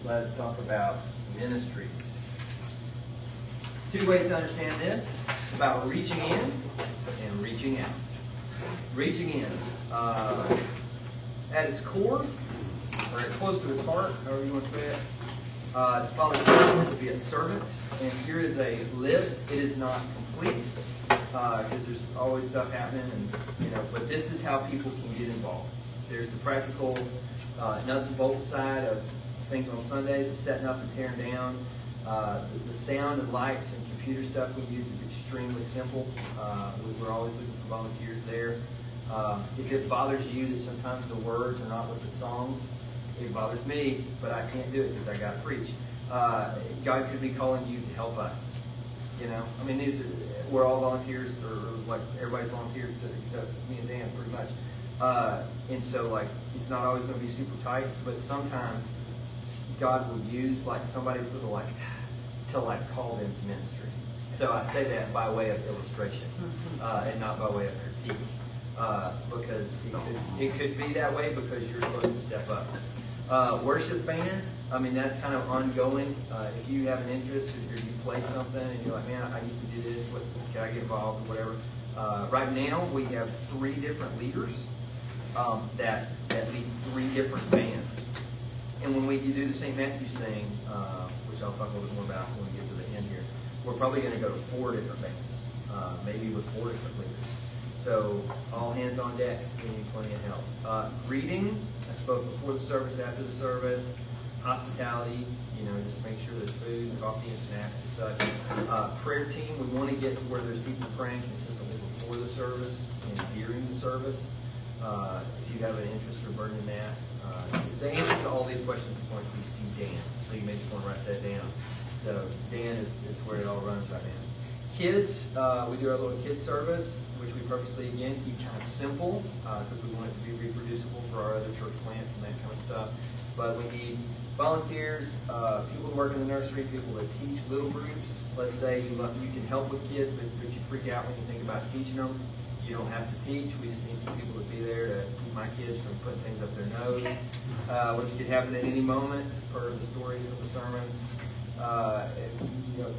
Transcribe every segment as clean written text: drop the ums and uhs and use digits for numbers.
let's talk about ministries. Two ways to understand this. It's about reaching in and reaching out. Reaching in. At its core, or close to its heart, however you want to say it, Father tells us to be a servant. And here is a list. It is not complete because there's always stuff happening, and but this is how people can get involved. There's the practical nuts and bolts side of things on Sundays, of setting up and tearing down. The sound and lights and computer stuff we use is extremely simple. We're always looking for volunteers there. If it bothers you that sometimes the words are not with the songs, it bothers me, but I can't do it because I got to preach. God could be calling you to help us. I mean, we're all volunteers, or like everybody's volunteers except me and Dan, pretty much. And so, it's not always going to be super tight, but sometimes God will use somebody's little to call them to ministry. So I say that by way of illustration, and not by way of critique. Because it could be that way because you're supposed to step up. Worship band, I mean, that's kind of ongoing. If you have an interest or you play something and you're like, man, I used to do this, can I get involved or whatever? Right now, we have 3 different leaders that lead 3 different bands. And when we do the St. Matthew thing, which I'll talk a little bit more about when we get to the end here, we're probably going to go to 4 different bands, maybe with 4 different leaders. So all hands on deck, we need plenty of help. Greeting, I spoke before the service, after the service. Hospitality, just make sure there's food, coffee, and snacks and such. Prayer team, we want to get to where there's people praying consistently before the service and during the service. If you have an interest or burden in that. The answer to all these questions is going to be see Dan. So you may just want to write that down. So Dan is where it all runs right now. Kids, we do our little kids service, which we purposely, again, keep kind of simple because we want it to be reproducible for our other church plants and that kind of stuff. But we need volunteers, people who work in the nursery, people that teach little groups. Let's say you can help with kids, but you freak out when you think about teaching them. You don't have to teach. We just need some people to be there to keep my kids from putting things up their nose. Which could happen at any moment per the stories of the sermons.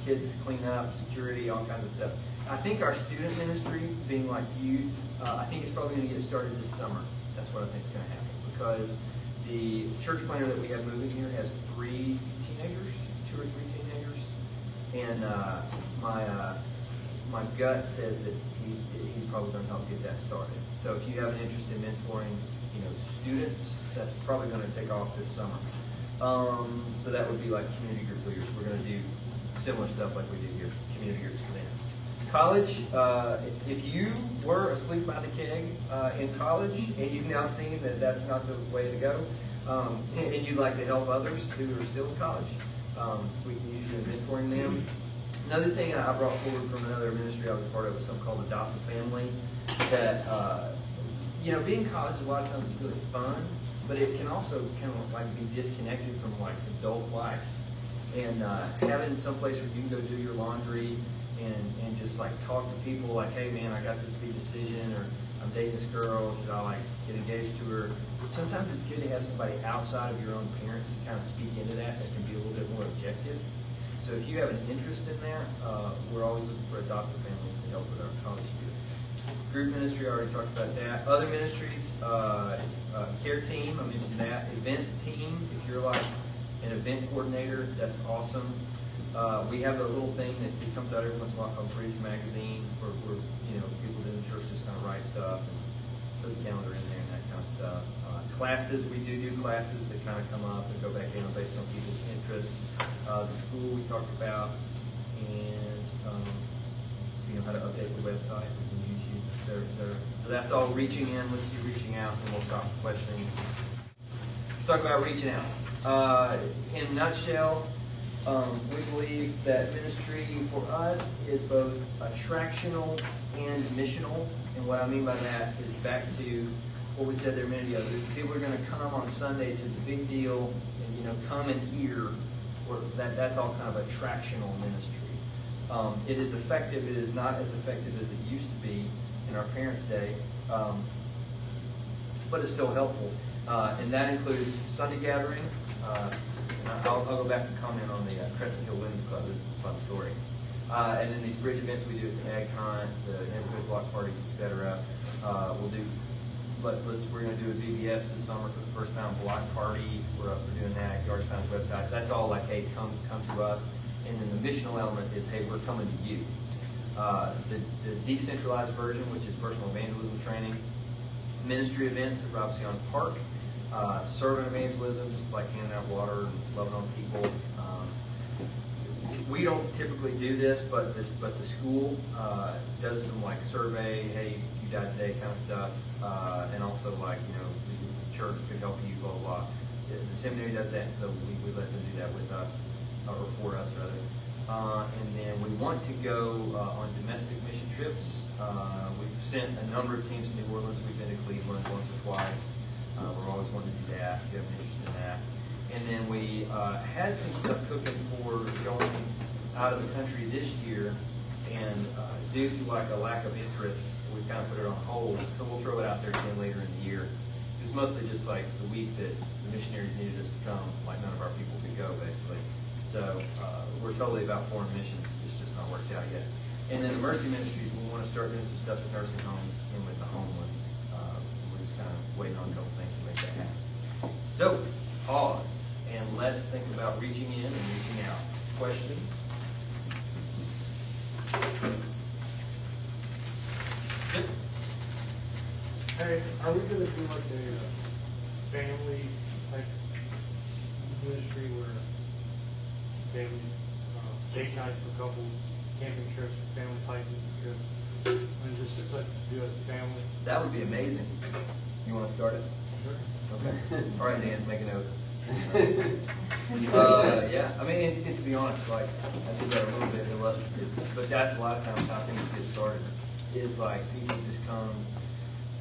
Kids clean up, security, all kinds of stuff. I think our student ministry, being like youth, I think it's probably going to get started this summer. That's what I think is going to happen because the church planner that we have moving here has 3 teenagers, 2 or 3 teenagers, and my gut says that he's probably going to help get that started. So if you have an interest in mentoring, students, that's probably going to take off this summer. So that would be like community group leaders. We're going to do similar stuff like we do here, community groups for them. College, if you were asleep by the keg in college and you've now seen that that's not the way to go, and you'd like to help others who are still in college, we can use you in mentoring them. Another thing I brought forward from another ministry I was a part of was something called Adopt a Family. That being in college a lot of times is really fun, but it can also kind of be disconnected from adult life. And having some place where you can go do your laundry and just talk to people hey man, I got this big decision, or I'm dating this girl, should I get engaged to her? Sometimes it's good to have somebody outside of your own parents to kind of speak into that can be a little bit more objective. So if you have an interest in that, we're always looking for adoptive families to help with our college students. Group ministry, I already talked about that. Other ministries, care team, I mentioned that. Events team, if you're an event coordinator, that's awesome. We have a little thing that comes out every once in a while called Bridge Magazine, where people in the church just kind of write stuff and put the calendar in there and that kind of stuff. Classes, we do classes that kind of come up and go back down based on people's interests. The school we talked about, and how to update the website with YouTube, et cetera, et cetera. So that's all reaching in. Let's do reaching out, and we'll stop for questions. Let's talk about reaching out. In a nutshell, we believe that ministry for us is both attractional and missional. And what I mean by that is back to what we said there a minute ago. People are going to come on Sunday to the big deal and come and hear. That's all kind of attractional ministry. It is effective. It is not as effective as it used to be in our parents' day, but it's still helpful. And that includes Sunday gathering. I I'll go back and comment on the Crescent Hill Women's Club. This is a fun story. And then these bridge events we do at the Egg Hunt, the neighborhood block parties, etc. We'll do. We're going to do a VBS this summer for the first time. Block party. We're doing that. Yard Signs website. That's all like, hey, come to us. And then the missional element is, hey, we're coming to you. The decentralized version, which is personal evangelism training, ministry events at Rob Sion's Park, servant evangelism, just like handing out water and loving on people. We don't typically do this, but the school does some like survey, hey, you died today kind of stuff, and also like, the church could help you, blah, blah, blah. The seminary does that, and so we let them do that with us, or for us rather. And then we want to go on domestic mission trips. We've sent a number of teams to New Orleans. We've been to Cleveland once or twice. We're always wanting to do that if you have an interest in that. And then we had some stuff cooking for going out of the country this year, and due to like a lack of interest, we kind of put it on hold. So we'll throw it out there again later in the year. It was mostly just like the week that the missionaries needed us to come, like none of our people could go, basically. So we're totally about foreign missions. It's just not worked out yet. And then the Mercy Ministries, we want to start doing some stuff with nursing homes and with the homeless. We're just kind of waiting on a couple things to make that happen. So pause and let's think about reaching in and reaching out. Questions? Yep. Hey, are we going to do like a family type ministry where family date nights for couples, camping trips for family hiking trips, and just like do it as a family? That would be amazing. You want to start it? Sure. Okay. All right, Dan, make a note. Yeah, I mean, and to be honest, like, I do that a little bit illustrative, but that's a lot of times how things get started. Is like people just come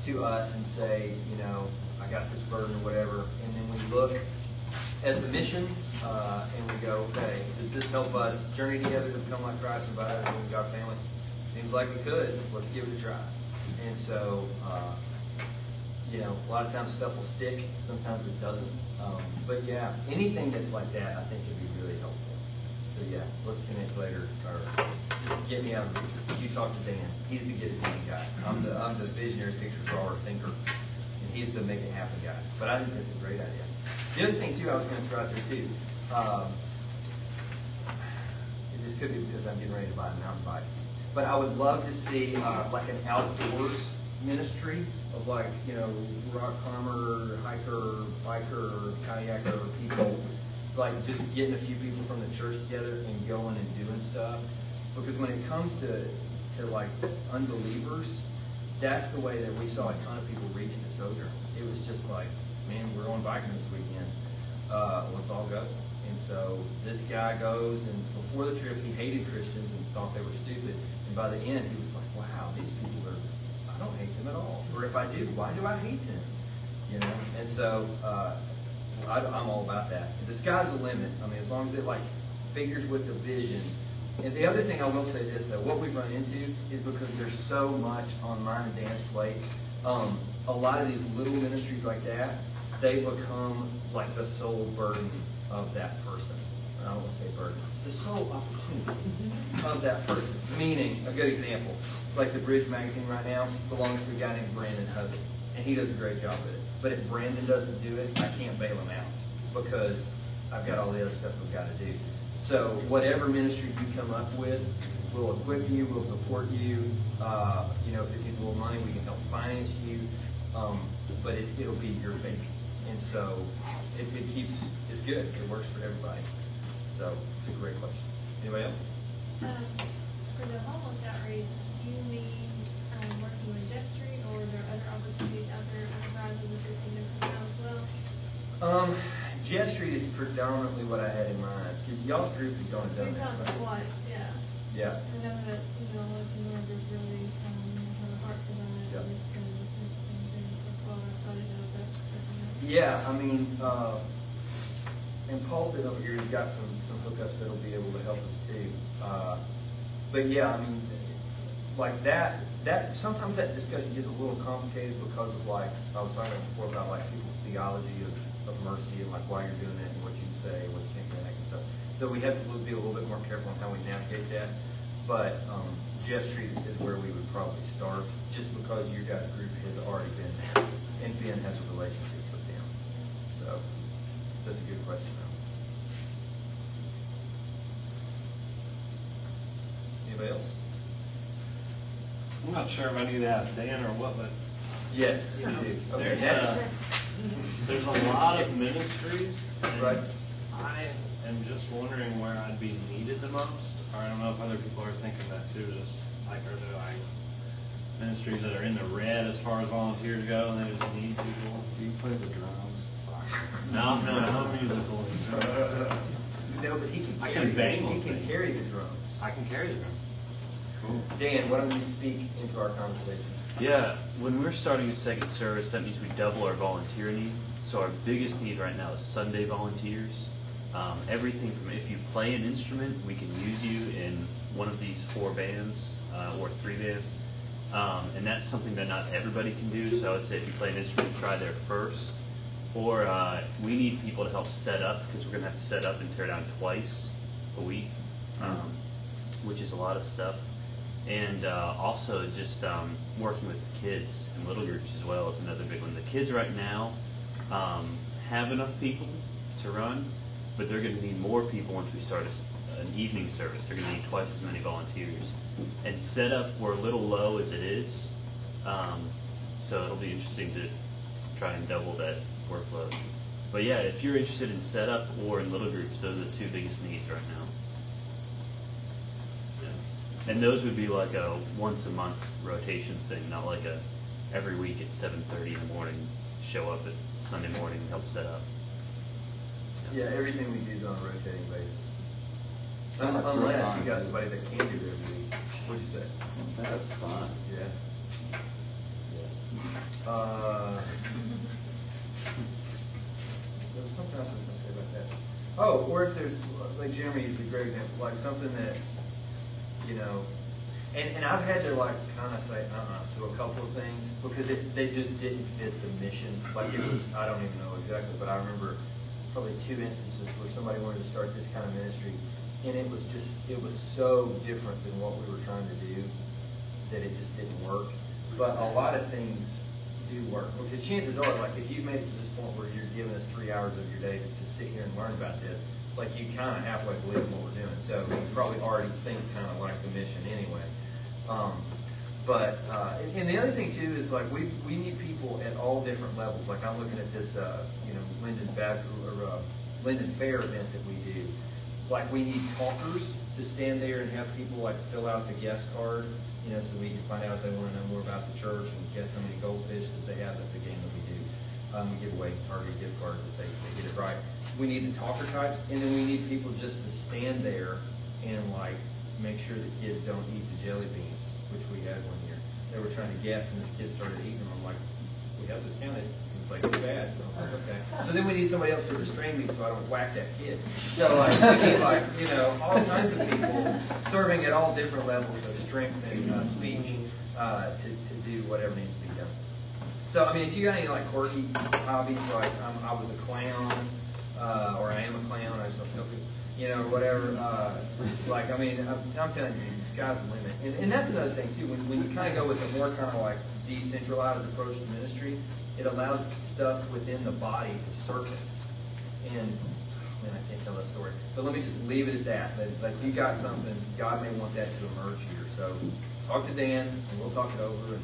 to us and say, I got this burden or whatever, and then we look at the mission and we go, okay, does this help us journey together to become like Christ and by that we got family? Seems like it could. Let's give it a try. And so, a lot of times stuff will stick. Sometimes it doesn't. But yeah, anything that's like that, I think would be really helpful. So yeah, let's connect later. Or just get me out of the picture. You talk to Dan. He's the get it done guy. I'm the visionary picture drawer thinker, and he's the make it happen guy. But I think that's a great idea. The other thing too, I was going to throw out there too. This could be because I'm getting ready to buy a mountain bike, but I would love to see like an outdoors ministry of like, rock climber, hiker, biker, kayaker people, like just getting a few people from the church together and going and doing stuff. Because when it comes to like unbelievers, that's the way that we saw a ton of people reach the Sojourn. It was just like, man, we're going biking this weekend. Let's all go. And so this guy goes, and before the trip, he hated Christians and thought they were stupid. And by the end, he was like, wow, these people I don't hate them at all. Or if I do, why do I hate them? And so I'm all about that. The sky's the limit. I mean, as long as it like figures with the vision. And the other thing I will say this, though, what we've run into is because there's so much on mine and Dan's plate, a lot of these little ministries like that, they become like the sole burden of that person. I don't want to say burden. The sole opportunity of that person. Meaning, a good example, like the Bridge magazine right now belongs to a guy named Brandon Hogan, and he does a great job with it. But if Brandon doesn't do it, I can't bail him out because I've got all the other stuff we've got to do. So whatever ministry you come up with, we'll equip you, we'll support you. If it needs a little money, we can help finance you. But it'll be your baby. And so it's good. It works for everybody. So it's a great question. Anybody else? For the homeless outreach, do you mean working with Jeff Street, or are there other opportunities out there outside of the 50 different as well? Jet Street is predominantly what I had in mind. Because y'all's group has gone and done We've that, done it right? twice, yeah. Yeah. I know that, local members really have a heart for that. Yep. And it's been interesting so far, so I didn't know if that's something else. Yeah, I mean, and Paul said over here he's got some hookups that'll be able to help us too. But yeah, I mean, like that sometimes that discussion gets a little complicated because of like, I was talking before about like people's theology of mercy and like why you're doing it and what you say and what you can't say and that So we have to be a little bit more careful on how we navigate that. But Jeff Street is where we would probably start, just because your guys' group has already been there, and Ben has a relationship with them. So that's a good question, though. Anybody else? I'm not sure if I need to ask Dan or what, but Yes, you do. Okay, there's a lot of ministries, and Right. I am just wondering where I'd be needed the most. Or I don't know if other people are thinking that too. Just like, are there like ministries that are in the red as far as volunteers go, and they just need people? Do you play the drums? No, I'm musical. No, but he can. I can bang on He can things. carry the drums. I can carry the drum. Cool. Dan, why don't you speak into our conversation? Yeah, when we're starting a second service, that means we double our volunteer need. So our biggest need right now is Sunday volunteers. Everything from if you play an instrument, we can use you in one of these 4 bands or 3 bands. And that's something that not everybody can do. So I would say if you play an instrument, try there first. Or we need people to help set up, because we're going to have to set up and tear down twice a week, which is a lot of stuff. And also just working with kids and little groups as well is another big one. The kids right now have enough people to run, but they're going to need more people once we start an evening service. They're going to need twice as many volunteers. And setup, we're a little low as it is, so it'll be interesting to try and double that workload. But yeah, if you're interested in setup or in little groups, those are the 2 biggest needs right now. And those would be like a once a month rotation thing, not like a every week at 7:30 in the morning, show up at Sunday morning and help set up. Yeah, everything we do is on a rotating basis. That's real Unless fun. you got somebody that can do it every week. What'd you say? That's fun. Yeah. There was something else I was gonna say about that. Oh, or if there's, like Jeremy is a great example, like something that, you know, and I've had to like kind of say to a couple of things because they just didn't fit the mission. Like it was, I don't even know exactly, but I remember probably 2 instances where somebody wanted to start this kind of ministry, and it was so different than what we were trying to do that it just didn't work. But a lot of things do work, because chances are, like if you've made it to this point where you're giving us 3 hours of your day to sit here and learn about this, like you kind of halfway believe in what we're doing. So you probably already think kind of like the mission anyway. And the other thing too is like we need people at all different levels. Like I'm looking at this, Linden Fair event that we do. Like we need talkers to stand there and have people like fill out the guest card, so we can find out if they want to know more about the church and guess how many goldfish that they have. That's the game that we do. We give away Target gift cards if they get it right. We need the talker type, and then we need people just to stand there and like make sure the kids don't eat the jelly beans, which we had one year. They were trying to guess, and this kid started eating them. I'm like, we have this counted. He was like, too bad. And I was like, okay. So then we need somebody else to restrain me so I don't whack that kid. So like, we need like, all kinds of people serving at all different levels of strength and speech to do whatever needs to be done. So, I mean, if you got any like quirky hobbies, like I was a clown, or I am a clown, I just don't tell people, or whatever. Like, I mean, I'm telling you, the sky's the limit. And that's another thing too. When you kind of go with a more kind of like decentralized approach to ministry, it allows stuff within the body to surface. And man, I can't tell that story. But let me just leave it at that. That if you got something, God may want that to emerge here. So talk to Dan, and we'll talk it over, and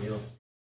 we'll.